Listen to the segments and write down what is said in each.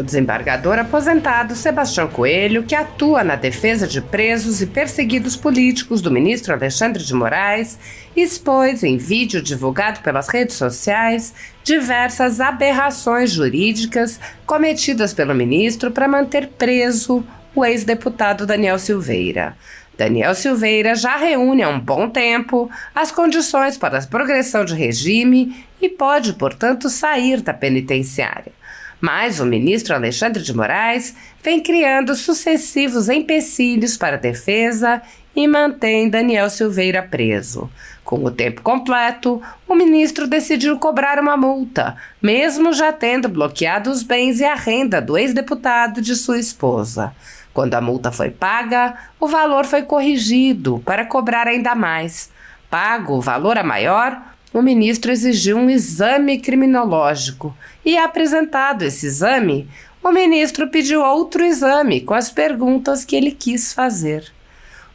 O desembargador aposentado Sebastião Coelho, que atua na defesa de presos e perseguidos políticos do ministro Alexandre de Moraes, expôs em vídeo divulgado pelas redes sociais diversas aberrações jurídicas cometidas pelo ministro para manter preso o ex-deputado Daniel Silveira. Daniel Silveira já reúne há um bom tempo as condições para a progressão de regime e pode, portanto, sair da penitenciária. Mas o ministro Alexandre de Moraes vem criando sucessivos empecilhos para a defesa e mantém Daniel Silveira preso. Com o tempo completo, o ministro decidiu cobrar uma multa, mesmo já tendo bloqueado os bens e a renda do ex-deputado e de sua esposa. Quando a multa foi paga, o valor foi corrigido para cobrar ainda mais. Pago o valor a maior, o ministro exigiu um exame criminológico e, apresentado esse exame, o ministro pediu outro exame com as perguntas que ele quis fazer.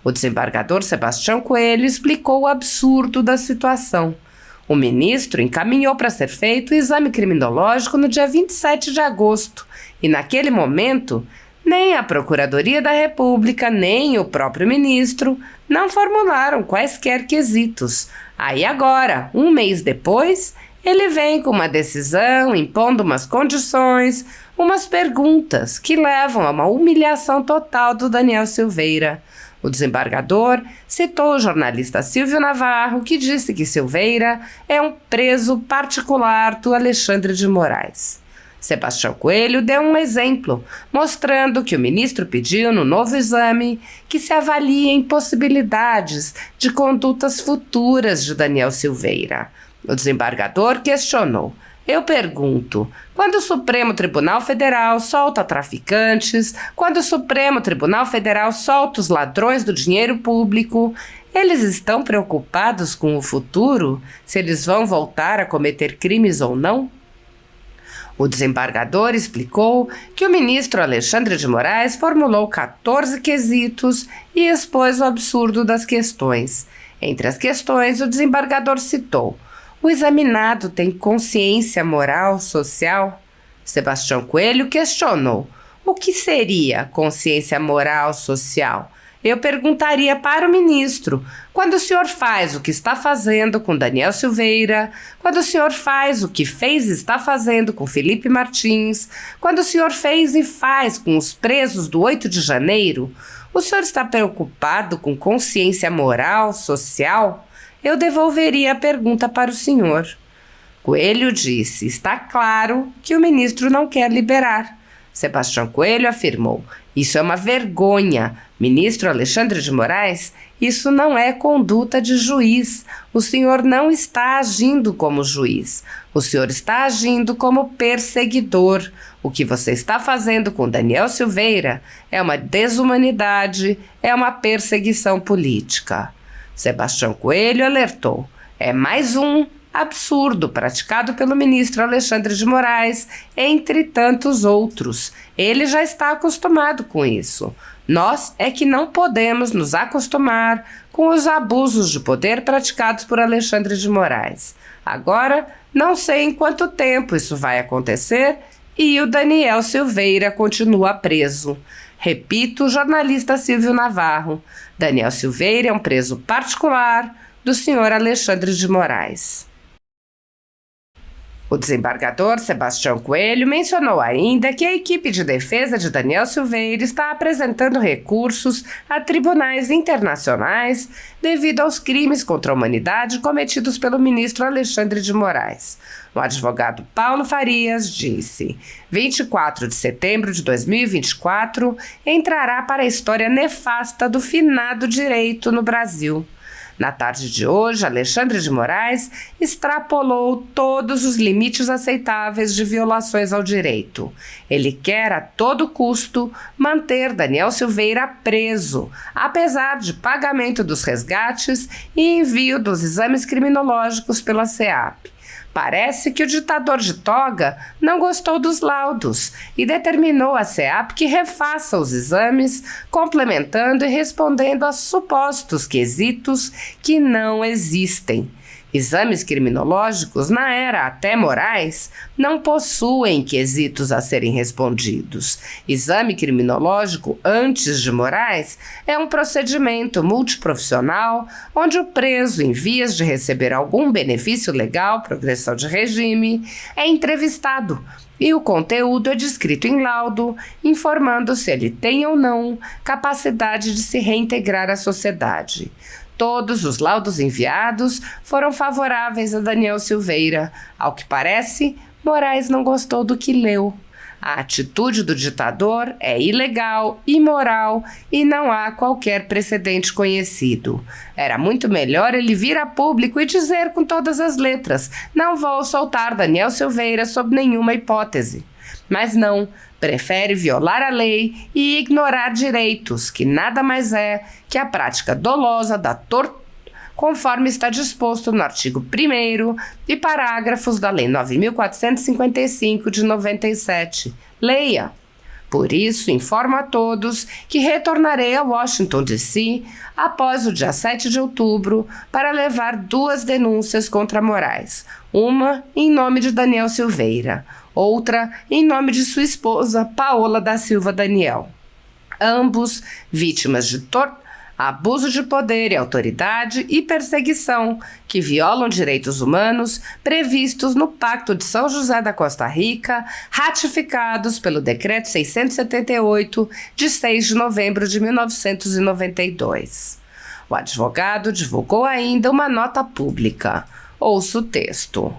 O desembargador Sebastião Coelho explicou o absurdo da situação. O ministro encaminhou para ser feito o exame criminológico no dia 27 de agosto e, naquele momento, nem a Procuradoria da República, nem o próprio ministro não formularam quaisquer quesitos. Aí agora, um mês depois, ele vem com uma decisão, impondo umas condições, umas perguntas que levam a uma humilhação total do Daniel Silveira. O desembargador citou o jornalista Silvio Navarro, que disse que Silveira é um preso particular do Alexandre de Moraes. Sebastião Coelho deu um exemplo, mostrando que o ministro pediu no novo exame que se avaliem possibilidades de condutas futuras de Daniel Silveira. O desembargador questionou: eu pergunto, quando o Supremo Tribunal Federal solta traficantes, quando o Supremo Tribunal Federal solta os ladrões do dinheiro público, eles estão preocupados com o futuro, se eles vão voltar a cometer crimes ou não? O desembargador explicou que o ministro Alexandre de Moraes formulou 14 quesitos e expôs o absurdo das questões. Entre as questões, o desembargador citou: o examinado tem consciência moral, social? Sebastião Coelho questionou: o que seria consciência moral, social? Eu perguntaria para o ministro: quando o senhor faz o que está fazendo com Daniel Silveira, quando o senhor faz o que fez e está fazendo com Felipe Martins, quando o senhor fez e faz com os presos do 8 de janeiro, o senhor está preocupado com consciência moral, social? Eu devolveria a pergunta para o senhor. Coelho disse: está claro que o ministro não quer liberar. Sebastião Coelho afirmou: isso é uma vergonha. Ministro Alexandre de Moraes, isso não é conduta de juiz. O senhor não está agindo como juiz. O senhor está agindo como perseguidor. O que você está fazendo com Daniel Silveira é uma desumanidade, é uma perseguição política. Sebastião Coelho alertou: é mais um absurdo praticado pelo ministro Alexandre de Moraes, entre tantos outros. Ele já está acostumado com isso. Nós é que não podemos nos acostumar com os abusos de poder praticados por Alexandre de Moraes. Agora, não sei em quanto tempo isso vai acontecer e o Daniel Silveira continua preso. Repito, o jornalista Silvio Navarro: Daniel Silveira é um preso particular do senhor Alexandre de Moraes. O desembargador Sebastião Coelho mencionou ainda que a equipe de defesa de Daniel Silveira está apresentando recursos a tribunais internacionais devido aos crimes contra a humanidade cometidos pelo ministro Alexandre de Moraes. O advogado Paulo Farias disse: 24 de setembro de 2024 entrará para a história nefasta do finado direito no Brasil. Na tarde de hoje, Alexandre de Moraes extrapolou todos os limites aceitáveis de violações ao direito. Ele quer a todo custo manter Daniel Silveira preso, apesar de pagamento dos resgates e envio dos exames criminológicos pela SEAP. Parece que o ditador de toga não gostou dos laudos e determinou à SEAP que refaça os exames, complementando e respondendo a supostos quesitos que não existem. Exames criminológicos, na era até Moraes, não possuem quesitos a serem respondidos. Exame criminológico antes de Moraes é um procedimento multiprofissional onde o preso, em vias de receber algum benefício legal, progressão de regime, é entrevistado e o conteúdo é descrito em laudo, informando se ele tem ou não capacidade de se reintegrar à sociedade. Todos os laudos enviados foram favoráveis a Daniel Silveira. Ao que parece, Moraes não gostou do que leu. A atitude do ditador é ilegal, imoral e não há qualquer precedente conhecido. Era muito melhor ele vir a público e dizer com todas as letras: não vou soltar Daniel Silveira sob nenhuma hipótese. Mas não, prefere violar a lei e ignorar direitos, que nada mais é que a prática dolosa da tortura, conforme está disposto no artigo 1º e parágrafos da Lei 9.455 de 97. Leia! Por isso, informo a todos que retornarei a Washington, D.C., após o dia 7 de outubro, para levar 2 denúncias contra Moraes. Uma em nome de Daniel Silveira, outra em nome de sua esposa, Paola da Silva Daniel. Ambos vítimas de abuso de poder e autoridade e perseguição, que violam direitos humanos previstos no Pacto de São José da Costa Rica, ratificados pelo Decreto 678, de 6 de novembro de 1992. O advogado divulgou ainda uma nota pública. Ouça o texto.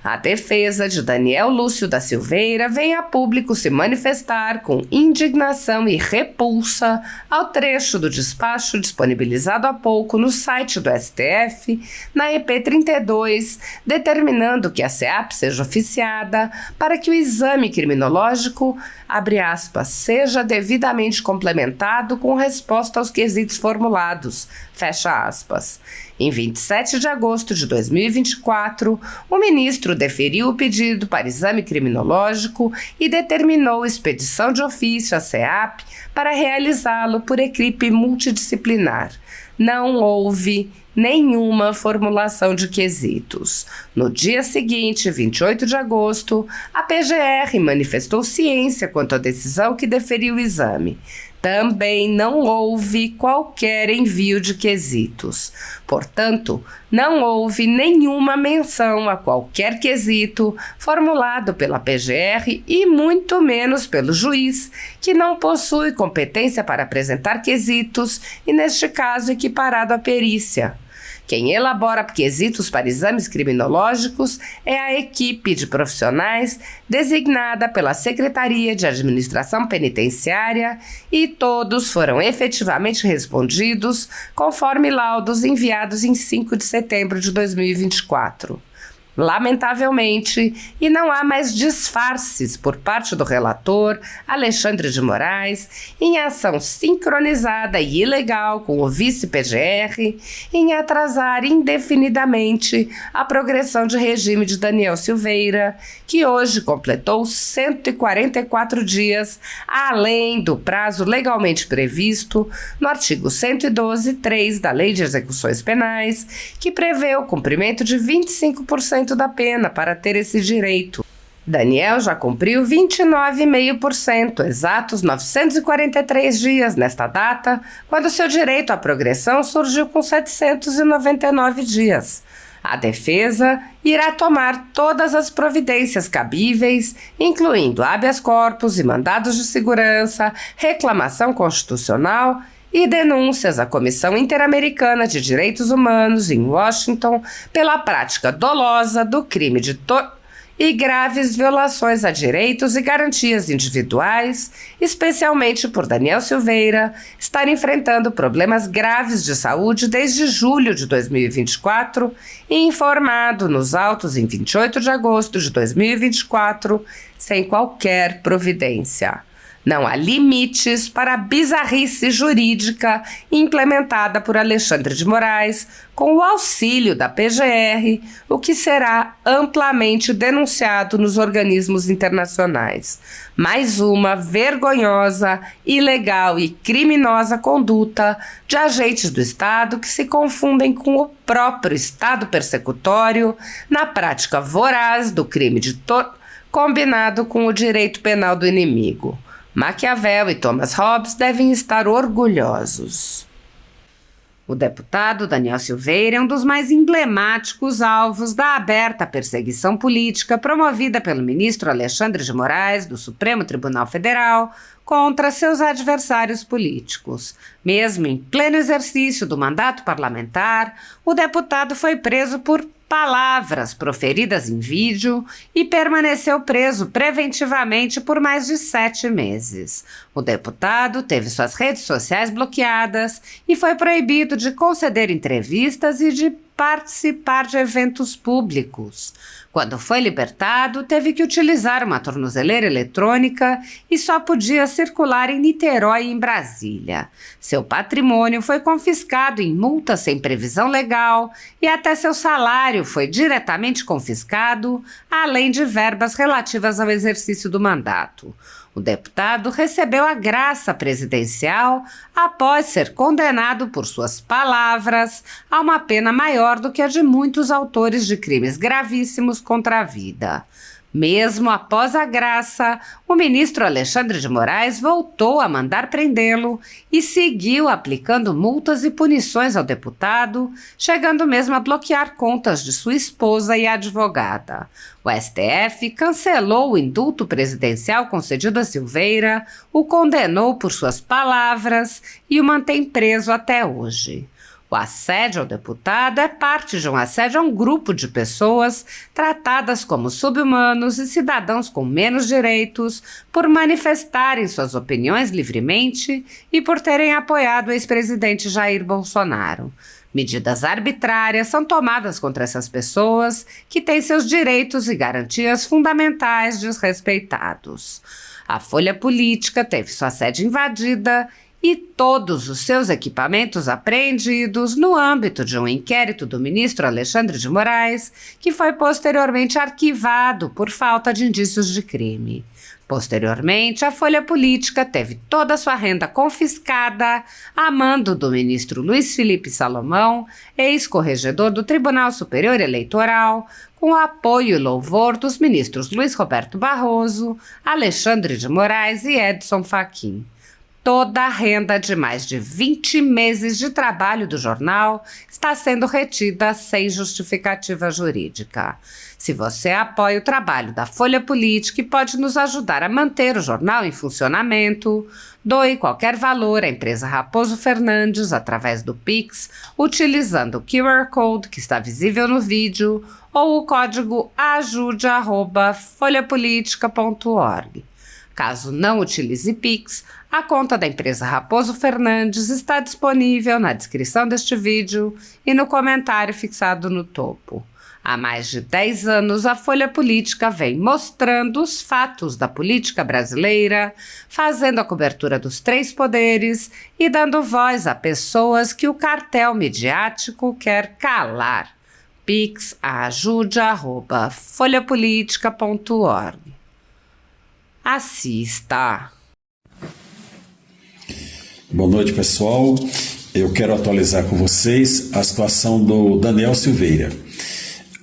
A defesa de Daniel Lúcio da Silveira vem a público se manifestar com indignação e repulsa ao trecho do despacho disponibilizado há pouco no site do STF, na EP 32, determinando que a SEAP seja oficiada para que o exame criminológico, abre aspas, seja devidamente complementado com resposta aos quesitos formulados, fecha aspas. Em 27 de agosto de 2024, o ministro deferiu o pedido para exame criminológico e determinou expedição de ofício à SEAP para realizá-lo por equipe multidisciplinar. Não houve nenhuma formulação de quesitos. No dia seguinte, 28 de agosto, a PGR manifestou ciência quanto à decisão que deferiu o exame. Também não houve qualquer envio de quesitos. Portanto, não houve nenhuma menção a qualquer quesito formulado pela PGR e muito menos pelo juiz, que não possui competência para apresentar quesitos e, neste caso, equiparado à perícia. Quem elabora quesitos para exames criminológicos é a equipe de profissionais designada pela Secretaria de Administração Penitenciária e todos foram efetivamente respondidos conforme laudos enviados em 5 de setembro de 2024. Lamentavelmente, e não há mais disfarces por parte do relator, Alexandre de Moraes, em ação sincronizada e ilegal com o vice-PGR, em atrasar indefinidamente a progressão de regime de Daniel Silveira, que hoje completou 144 dias, além do prazo legalmente previsto no artigo 112.3 da Lei de Execuções Penais, que prevê o cumprimento de 25% da pena para ter esse direito. Daniel já cumpriu 29,5%, exatos 943 dias nesta data, quando seu direito à progressão surgiu com 799 dias. A defesa irá tomar todas as providências cabíveis, incluindo habeas corpus e mandados de segurança, reclamação constitucional e denúncias à Comissão Interamericana de Direitos Humanos em Washington pela prática dolosa do crime de e graves violações a direitos e garantias individuais, especialmente por Daniel Silveira estar enfrentando problemas graves de saúde desde julho de 2024 e informado nos autos em 28 de agosto de 2024, sem qualquer providência. Não há limites para a bizarrice jurídica implementada por Alexandre de Moraes com o auxílio da PGR, o que será amplamente denunciado nos organismos internacionais. Mais uma vergonhosa, ilegal e criminosa conduta de agentes do Estado que se confundem com o próprio Estado persecutório na prática voraz do crime de combinado com o direito penal do inimigo. Maquiavel e Thomas Hobbes devem estar orgulhosos. O deputado Daniel Silveira é um dos mais emblemáticos alvos da aberta perseguição política promovida pelo ministro Alexandre de Moraes, do Supremo Tribunal Federal, contra seus adversários políticos. Mesmo em pleno exercício do mandato parlamentar, o deputado foi preso por palavras proferidas em vídeo e permaneceu preso preventivamente por mais de 7 meses. O deputado teve suas redes sociais bloqueadas e foi proibido de conceder entrevistas e de participar de eventos públicos. Quando foi libertado, teve que utilizar uma tornozeleira eletrônica e só podia circular em Niterói e em Brasília. Seu patrimônio foi confiscado em multa sem previsão legal e até seu salário foi diretamente confiscado, além de verbas relativas ao exercício do mandato. O deputado recebeu a graça presidencial após ser condenado por suas palavras a uma pena maior do que a de muitos autores de crimes gravíssimos contra a vida. Mesmo após a graça, o ministro Alexandre de Moraes voltou a mandar prendê-lo e seguiu aplicando multas e punições ao deputado, chegando mesmo a bloquear contas de sua esposa e advogada. O STF cancelou o indulto presidencial concedido a Silveira, o condenou por suas palavras e o mantém preso até hoje. O assédio ao deputado é parte de um assédio a um grupo de pessoas tratadas como sub-humanos e cidadãos com menos direitos por manifestarem suas opiniões livremente e por terem apoiado o ex-presidente Jair Bolsonaro. Medidas arbitrárias são tomadas contra essas pessoas que têm seus direitos e garantias fundamentais desrespeitados. A Folha Política teve sua sede invadida e todos os seus equipamentos apreendidos no âmbito de um inquérito do ministro Alexandre de Moraes, que foi posteriormente arquivado por falta de indícios de crime. Posteriormente, a Folha Política teve toda a sua renda confiscada a mando do ministro Luiz Felipe Salomão, ex-corregedor do Tribunal Superior Eleitoral, com o apoio e louvor dos ministros Luiz Roberto Barroso, Alexandre de Moraes e Edson Fachin. Toda a renda de mais de 20 meses de trabalho do jornal está sendo retida sem justificativa jurídica. Se você apoia o trabalho da Folha Política e pode nos ajudar a manter o jornal em funcionamento, doe qualquer valor à empresa Raposo Fernandes através do Pix, utilizando o QR Code que está visível no vídeo ou o código ajude@folhapolitica.org. Caso não utilize Pix, a conta da empresa Raposo Fernandes está disponível na descrição deste vídeo e no comentário fixado no topo. Há mais de 10 anos, a Folha Política vem mostrando os fatos da política brasileira, fazendo a cobertura dos 3 poderes e dando voz a pessoas que o cartel midiático quer calar. Pix ajude@folhapolitica.org. Assista. Boa noite, pessoal. Eu quero atualizar com vocês a situação do Daniel Silveira.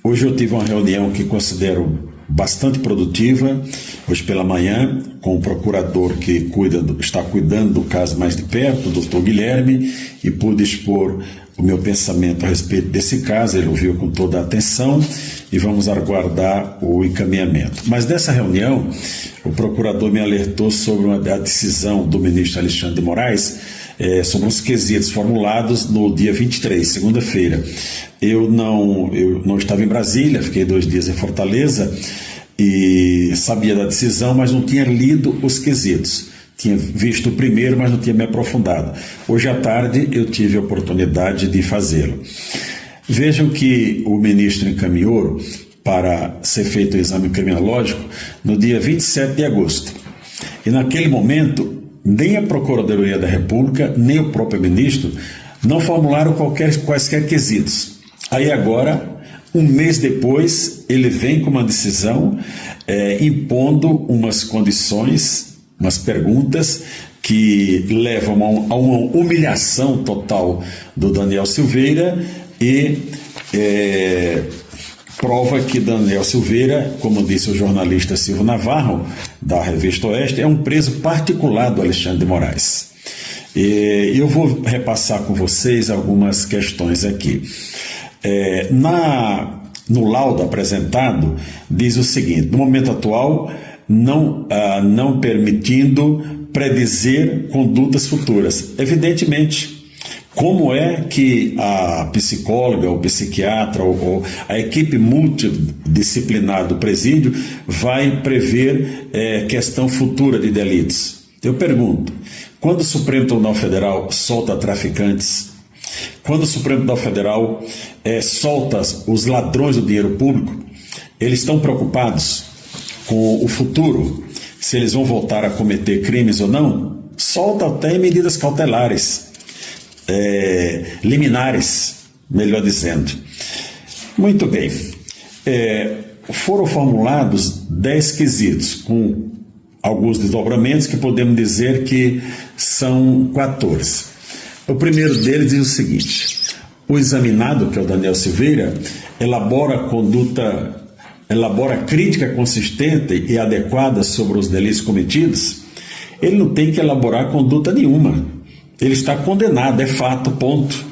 Hoje eu tive uma reunião que considero bastante produtiva, hoje pela manhã, com o procurador que está cuidando do caso mais de perto, o doutor Guilherme, e pude expor o meu pensamento a respeito desse caso. Ele ouviu com toda a atenção e vamos aguardar o encaminhamento. Mas nessa reunião, o procurador me alertou sobre a decisão do ministro Alexandre de Moraes sobre os quesitos formulados no dia 23, segunda-feira. Eu não estava em Brasília, fiquei 2 dias em Fortaleza e sabia da decisão, mas não tinha lido os quesitos. Tinha visto o primeiro, mas não tinha me aprofundado. Hoje à tarde eu tive a oportunidade de fazê-lo. Vejam que o ministro encaminhou para ser feito o exame criminológico no dia 27 de agosto. E naquele momento, nem a Procuradoria da República, nem o próprio ministro não formularam quaisquer quesitos. Aí agora, um mês depois, ele vem com uma decisão impondo umas condições, umas perguntas que levam a uma humilhação total do Daniel Silveira e prova que Daniel Silveira, como disse o jornalista Silvio Navarro, da Revista Oeste, é um preso particular do Alexandre de Moraes. E eu vou repassar com vocês algumas questões aqui. No laudo apresentado, diz o seguinte: no momento atual, não permitindo predizer condutas futuras. Evidentemente, como é que a psicóloga, o psiquiatra ou a equipe multidisciplinar do presídio vai prever questão futura de delitos? Eu pergunto, quando o Supremo Tribunal Federal solta traficantes, quando o Supremo Tribunal Federal solta os ladrões do dinheiro público, eles estão preocupados com o futuro, se eles vão voltar a cometer crimes ou não? Solta até medidas cautelares, liminares, melhor dizendo. Muito bem. Foram formulados 10 quesitos, com alguns desdobramentos que podemos dizer que são 14. O primeiro deles diz o seguinte: o examinado, que é o Daniel Silveira, elabora crítica consistente e adequada sobre os delitos cometidos. Ele não tem que elaborar conduta nenhuma. Ele está condenado, é fato, ponto.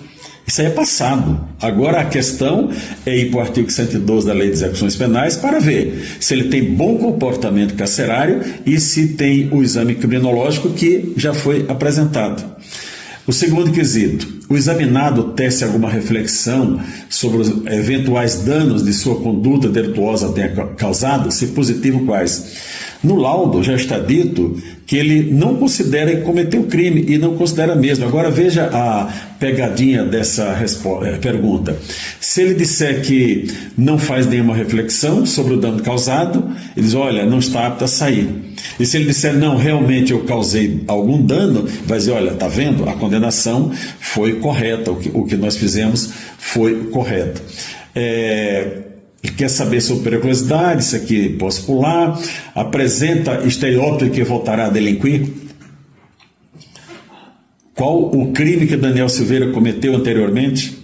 Isso aí é passado. Agora a questão é ir para o artigo 112 da Lei de Execuções Penais para ver se ele tem bom comportamento carcerário e se tem o exame criminológico que já foi apresentado. O segundo quesito: o examinado tece alguma reflexão sobre os eventuais danos de sua conduta delituosa tenha causado, se positivo, quais? No laudo já está dito que ele não considera que cometeu crime e não considera mesmo. Agora veja a pegadinha dessa pergunta. Se ele disser que não faz nenhuma reflexão sobre o dano causado, ele diz: olha, não está apto a sair. E se ele disser: não, realmente eu causei algum dano, vai dizer: olha, está vendo? A condenação foi correta, o que nós fizemos foi correto. Ele quer saber sobre periculosidade, isso aqui posso pular. Apresenta estereótipo que voltará a delinquir. Qual o crime que Daniel Silveira cometeu anteriormente?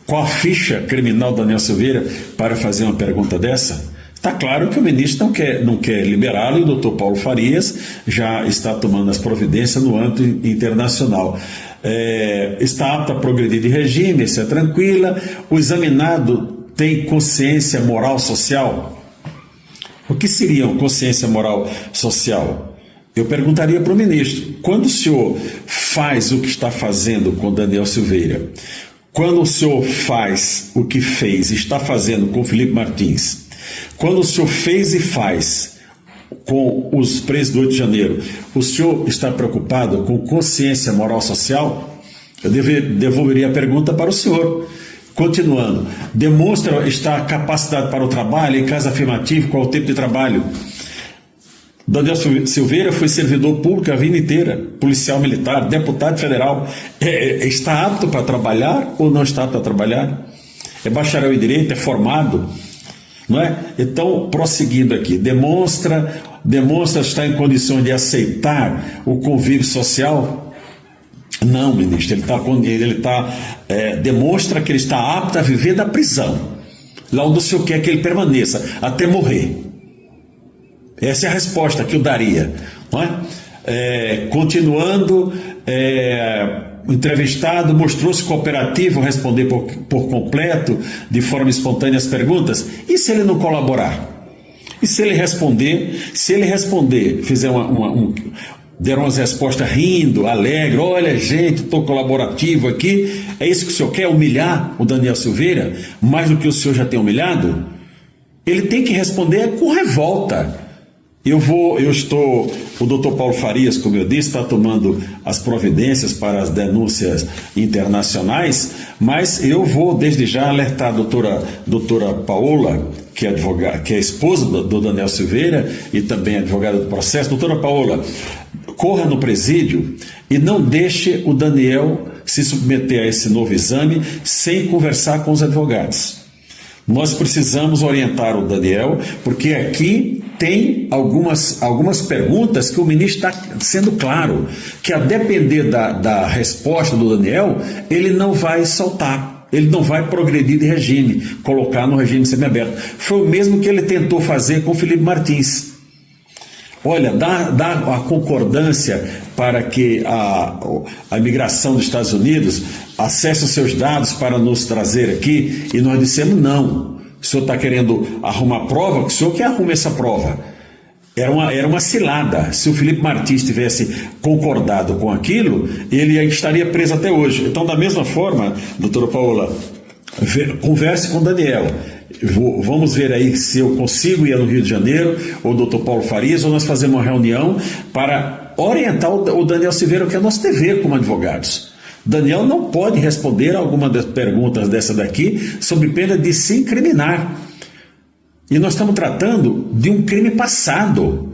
Qual a ficha criminal de Daniel Silveira para fazer uma pergunta dessa? Está claro que o ministro não quer liberá-lo e o doutor Paulo Farias já está tomando as providências no âmbito internacional. Está apto a progredir de regime, isso é tranquila. O examinado tem consciência moral social? O que seria uma consciência moral social? Eu perguntaria para o ministro: quando o senhor faz o que está fazendo com Daniel Silveira, quando o senhor faz o que fez e está fazendo com Felipe Martins, quando o senhor fez e faz com os presos do 8 de janeiro, o senhor está preocupado com consciência moral social? Eu devolveria a pergunta para o senhor. Continuando, demonstra estar capacitado para o trabalho? Em caso afirmativo, qual o tempo de trabalho? Daniel Silveira foi servidor público a vida inteira, policial militar, deputado federal. Está apto para trabalhar ou não está apto para trabalhar? É bacharel em direito, é formado, não é? Então, prosseguindo aqui, demonstra estar em condições de aceitar o convívio social? Não, ministro, demonstra que ele está apto a viver da prisão, lá onde o senhor quer que ele permaneça, até morrer. Essa é a resposta que eu daria, não é? Continuando, o entrevistado mostrou-se cooperativo a responder por completo, de forma espontânea, as perguntas. E se ele não colaborar? E se ele responder, fizer deram umas respostas rindo, alegre: olha, gente, estou colaborativo aqui. É isso que o senhor quer? Humilhar o Daniel Silveira mais do que o senhor já tem humilhado? Ele tem que responder com revolta. O doutor Paulo Farias, como eu disse, está tomando as providências para as denúncias internacionais, mas eu vou desde já alertar a doutora Paola, que é esposa do Daniel Silveira e também advogada do processo. Doutora Paola, corra no presídio e não deixe o Daniel se submeter a esse novo exame sem conversar com os advogados. Nós precisamos orientar o Daniel, porque aqui tem algumas perguntas que o ministro está sendo claro, que a depender da resposta do Daniel, ele não vai soltar, ele não vai progredir de regime, colocar no regime semiaberto. Foi o mesmo que ele tentou fazer com o Felipe Martins. Olha, dá a concordância para que a imigração dos Estados Unidos acesse os seus dados para nos trazer aqui, e nós dissemos não. O senhor está querendo arrumar prova, que o senhor que arruma essa prova. Era uma cilada. Se o Felipe Martins tivesse concordado com aquilo, ele estaria preso até hoje. Então, da mesma forma, doutora Paola, converse com o Daniel. Vamos ver aí se eu consigo ir no Rio de Janeiro, ou o doutor Paulo Farias, ou nós fazemos uma reunião para orientar o Daniel Silveira, que é nosso dever como advogados. Daniel não pode responder a alguma das perguntas dessa daqui sob pena de se incriminar. E nós estamos tratando de um crime passado.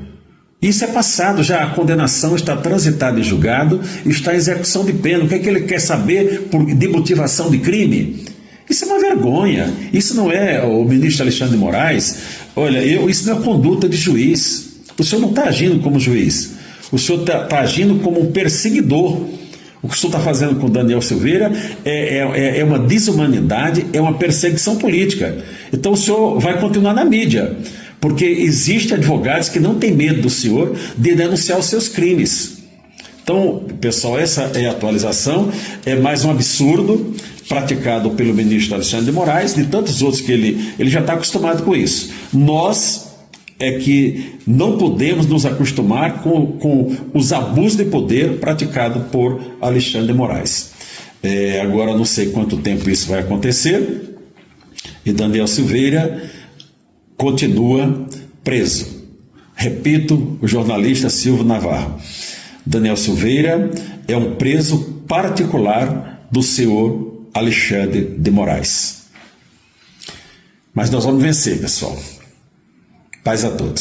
Isso é passado, já a condenação está transitada em julgado, está em execução de pena. O que é que ele quer saber de motivação de crime? Isso é uma vergonha. Isso não é o ministro Alexandre de Moraes. Olha, isso não é conduta de juiz. O senhor não está agindo como juiz. O senhor está agindo como um perseguidor. O que o senhor está fazendo com o Daniel Silveira é uma desumanidade, é uma perseguição política. Então o senhor vai continuar na mídia, porque existem advogados que não têm medo do senhor de denunciar os seus crimes. Então, pessoal, essa é a atualização. É mais um absurdo praticado pelo ministro Alexandre de Moraes, de tantos outros que ele já está acostumado com isso. Nós é que não podemos nos acostumar com os abusos de poder praticados por Alexandre de Moraes. Agora não sei quanto tempo isso vai acontecer, e Daniel Silveira continua preso. Repito, o jornalista Silvio Navarro. Daniel Silveira é um preso particular do senhor Alexandre de Moraes. Mas nós vamos vencer, pessoal. Paz a todos.